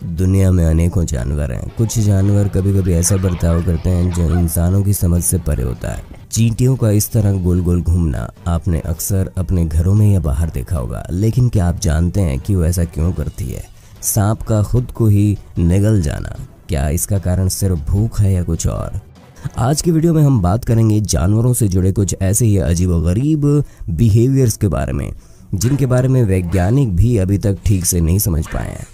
दुनिया में अनेकों जानवर हैं। कुछ जानवर कभी कभी ऐसा बर्ताव करते हैं जो इंसानों की समझ से परे होता है। चींटियों का इस तरह गोल गोल घूमना आपने अक्सर अपने घरों में या बाहर देखा होगा, लेकिन क्या आप जानते हैं कि वो ऐसा क्यों करती है? सांप का खुद को ही निगल जाना, क्या इसका कारण सिर्फ भूख है या कुछ और? आज की वीडियो में हम बात करेंगे जानवरों से जुड़े कुछ ऐसे ही अजीबोगरीब बिहेवियर्स के बारे में, जिनके बारे में वैज्ञानिक भी अभी तक ठीक से नहीं समझ पाए हैं।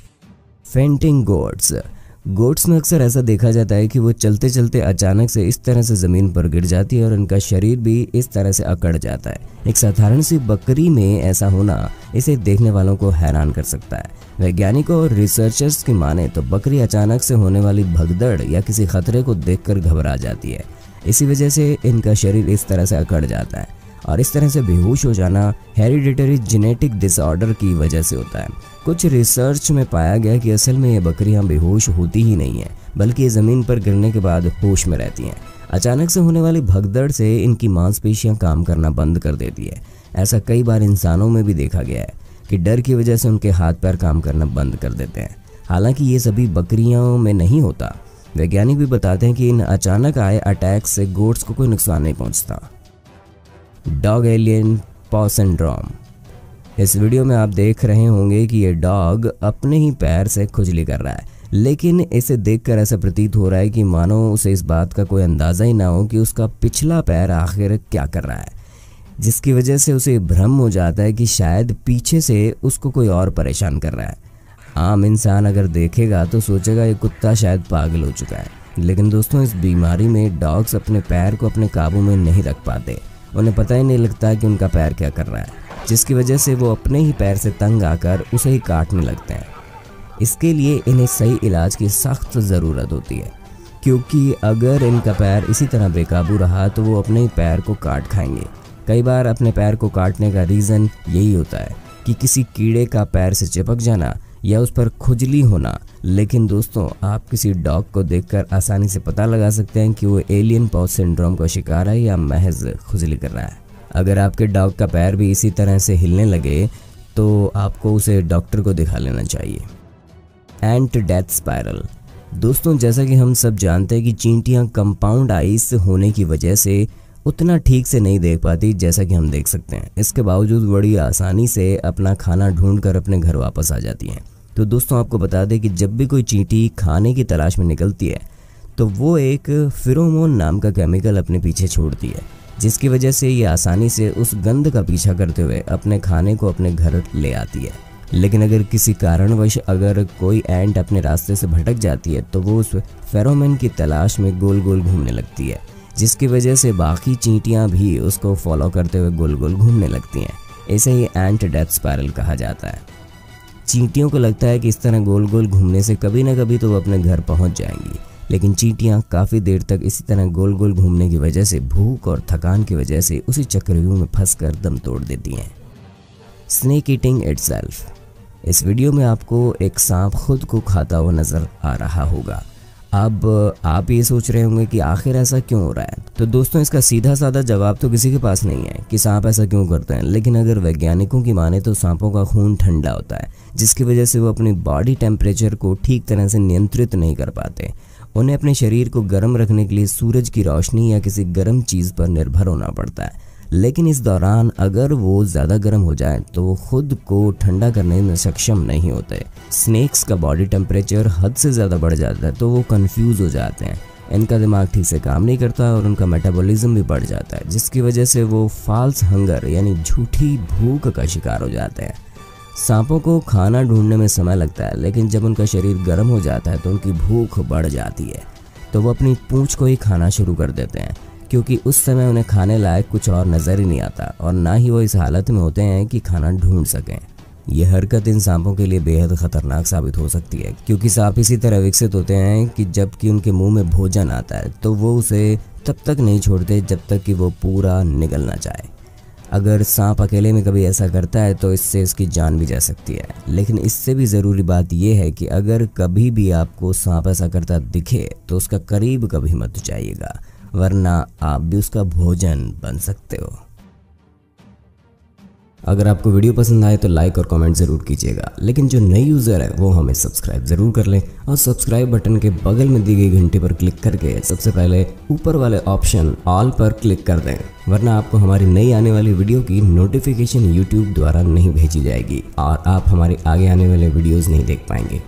फेंटिंग गोट्स में अक्सर ऐसा देखा जाता है कि वो चलते चलते अचानक से इस तरह से ज़मीन पर गिर जाती है और उनका शरीर भी इस तरह से अकड़ जाता है। एक साधारण सी बकरी में ऐसा होना इसे देखने वालों को हैरान कर सकता है। वैज्ञानिकों और रिसर्चर्स की माने तो बकरी अचानक से होने वाली भगदड़ या किसी खतरे को देखकर घबरा जाती है। इसी वजह से इनका शरीर इस तरह से अकड़ जाता है और इस तरह से बेहोश हो जाना हेरिडिटरी जेनेटिक डिसऑर्डर की वजह से होता है। कुछ रिसर्च में पाया गया कि असल में ये बकरियां बेहोश होती ही नहीं हैं, बल्कि ये ज़मीन पर गिरने के बाद होश में रहती हैं। अचानक से होने वाली भगदड़ से इनकी मांसपेशियां काम करना बंद कर देती है। ऐसा कई बार इंसानों में भी देखा गया है कि डर की वजह से उनके हाथ पैर काम करना बंद कर देते हैं। हालांकि ये सभी बकरियों में नहीं होता। वैज्ञानिक भी बताते हैं कि इन अचानक आए अटैक से गोट्स को कोई नुकसान नहीं पहुँचता। डॉग एलियन पॉ सिंड्रोम। इस वीडियो में आप देख रहे होंगे कि ये डॉग अपने ही पैर से खुजली कर रहा है, लेकिन इसे देखकर ऐसा प्रतीत हो रहा है कि मानो उसे इस बात का कोई अंदाज़ा ही ना हो कि उसका पिछला पैर आखिर क्या कर रहा है, जिसकी वजह से उसे भ्रम हो जाता है कि शायद पीछे से उसको कोई और परेशान कर रहा है। आम इंसान अगर देखेगा तो सोचेगा ये कुत्ता शायद पागल हो चुका है, लेकिन दोस्तों इस बीमारी में डॉग्स अपने पैर को अपने काबू में नहीं रख पाते। उन्हें पता ही नहीं लगता कि उनका पैर क्या कर रहा है, जिसकी वजह से वो अपने ही पैर से तंग आकर उसे ही काटने लगते हैं। इसके लिए इन्हें सही इलाज की सख्त ज़रूरत होती है, क्योंकि अगर इनका पैर इसी तरह बेकाबू रहा तो वो अपने ही पैर को काट खाएंगे। कई बार अपने पैर को काटने का रीज़न यही होता है कि किसी कीड़े का पैर से चिपक जाना या उस पर खुजली होना। लेकिन दोस्तों, आप किसी डॉग को देखकर आसानी से पता लगा सकते हैं कि वो एलियन पॉ सिंड्रोम का शिकार है या महज खुजली कर रहा है। अगर आपके डॉग का पैर भी इसी तरह से हिलने लगे तो आपको उसे डॉक्टर को दिखा लेना चाहिए। एंट डेथ स्पाइरल। दोस्तों, जैसा कि हम सब जानते हैं कि चींटियां कंपाउंड आइज होने की वजह से उतना ठीक से नहीं देख पाती जैसा कि हम देख सकते हैं। इसके बावजूद बड़ी आसानी से अपना खाना ढूंढकर अपने घर वापस आ जाती हैं। तो दोस्तों, आपको बता दें कि जब भी कोई चींटी खाने की तलाश में निकलती है तो वो एक फेरोमोन नाम का केमिकल अपने पीछे छोड़ती है, जिसकी वजह से ये आसानी से उस गंध का पीछा करते हुए अपने खाने को अपने घर ले आती है। लेकिन अगर किसी कारणवश अगर कोई एंट अपने रास्ते से भटक जाती है तो वो उस फेरोमोन की तलाश में गोल गोल घूमने लगती है, जिसकी वजह से बाकी चींटियां भी उसको फॉलो करते हुए गोल गोल घूमने लगती हैं। इसे ही एंट डेथ स्पाइरल कहा जाता है। चींटियों को लगता है कि इस तरह गोल गोल घूमने से कभी ना कभी तो वो अपने घर पहुंच जाएंगी, लेकिन चींटियां काफ़ी देर तक इसी तरह गोल गोल घूमने की वजह से भूख और थकान की वजह से उसी चक्रव्यूह में फंसकर दम तोड़ देती हैं। Snake eating itself. इस वीडियो में आपको एक सांप खुद को खाता हुआ नजर आ रहा होगा। अब आप ये सोच रहे होंगे कि आखिर ऐसा क्यों हो रहा है। तो दोस्तों, इसका सीधा साधा जवाब तो किसी के पास नहीं है कि सांप ऐसा क्यों करते हैं, लेकिन अगर वैज्ञानिकों की माने तो सांपों का खून ठंडा होता है, जिसकी वजह से वो अपनी बॉडी टेम्परेचर को ठीक तरह से नियंत्रित नहीं कर पाते। उन्हें अपने शरीर को गर्म रखने के लिए सूरज की रोशनी या किसी गर्म चीज़ पर निर्भर होना पड़ता है, लेकिन इस दौरान अगर वो ज़्यादा गर्म हो जाए तो वो खुद को ठंडा करने में सक्षम नहीं होते। स्नेक्स का बॉडी टेम्परेचर हद से ज़्यादा बढ़ जाता है तो वो कंफ्यूज हो जाते हैं। इनका दिमाग ठीक से काम नहीं करता और उनका मेटाबॉलिज्म भी बढ़ जाता है, जिसकी वजह से वो फॉल्स हंगर यानी झूठी भूख का शिकार हो जाते हैं। सांपों को खाना ढूंढने में समय लगता है, लेकिन जब उनका शरीर गर्म हो जाता है तो उनकी भूख बढ़ जाती है, तो वो अपनी पूंछ को ही खाना शुरू कर देते हैं, क्योंकि उस समय उन्हें खाने लायक कुछ और नज़र ही नहीं आता और ना ही वो इस हालत में होते हैं कि खाना ढूंढ सकें। यह हरकत इन सांपों के लिए बेहद ख़तरनाक साबित हो सकती है, क्योंकि सांप इसी तरह विकसित होते हैं कि जबकि उनके मुंह में भोजन आता है तो वो उसे तब तक नहीं छोड़ते जब तक कि वो पूरा निगल ना जाए। अगर सांप अकेले में कभी ऐसा करता है तो इससे इसकी जान भी जा सकती है। लेकिन इससे भी ज़रूरी बात यह है कि अगर कभी भी आपको सांप ऐसा करता दिखे तो उसका करीब कभी मत जाइएगा, वरना आप भी उसका भोजन बन सकते हो। अगर आपको वीडियो पसंद आए तो लाइक और कमेंट ज़रूर कीजिएगा, लेकिन जो नए यूज़र है वो हमें सब्सक्राइब ज़रूर कर लें और सब्सक्राइब बटन के बगल में दी गई घंटे पर क्लिक करके सबसे पहले ऊपर वाले ऑप्शन ऑल पर क्लिक कर दें, वरना आपको हमारी नई आने वाली वीडियो की नोटिफिकेशन यूट्यूब द्वारा नहीं भेजी जाएगी और आप हमारे आगे आने वाले वीडियोज़ नहीं देख पाएंगे।